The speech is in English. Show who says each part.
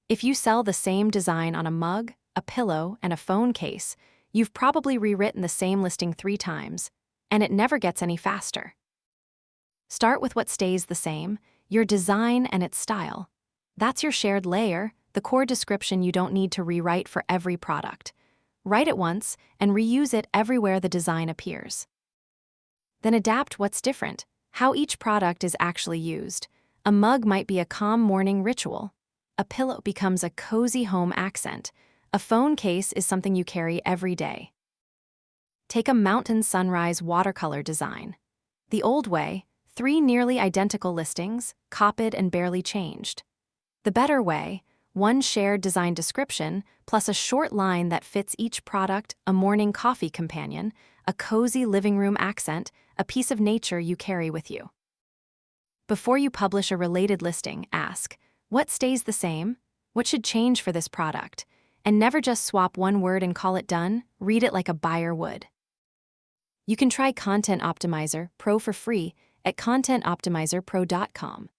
Speaker 1: If you sell the same design on a mug, a pillow, and a phone case, you've probably rewritten the same listing 3 times, and it never gets any faster. Start with what stays the same, your design and its style. That's your shared layer, the core description you don't need to rewrite for every product. Write it once and reuse it everywhere the design appears. Then adapt what's different, how each product is actually used. A mug might be a calm morning ritual. A pillow becomes a cozy home accent. A phone case is something you carry every day. Take a mountain sunrise watercolor design. The old way, 3 nearly identical listings, copied and barely changed. The better way, 1 shared design description plus a short line that fits each product, a morning coffee companion, a cozy living room accent, a piece of nature you carry with you. Before you publish a related listing, ask, what stays the same? What should change for this product? And never just swap 1 word and call it done, read it like a buyer would. You can try Content Optimizer Pro for free at contentoptimizerpro.com.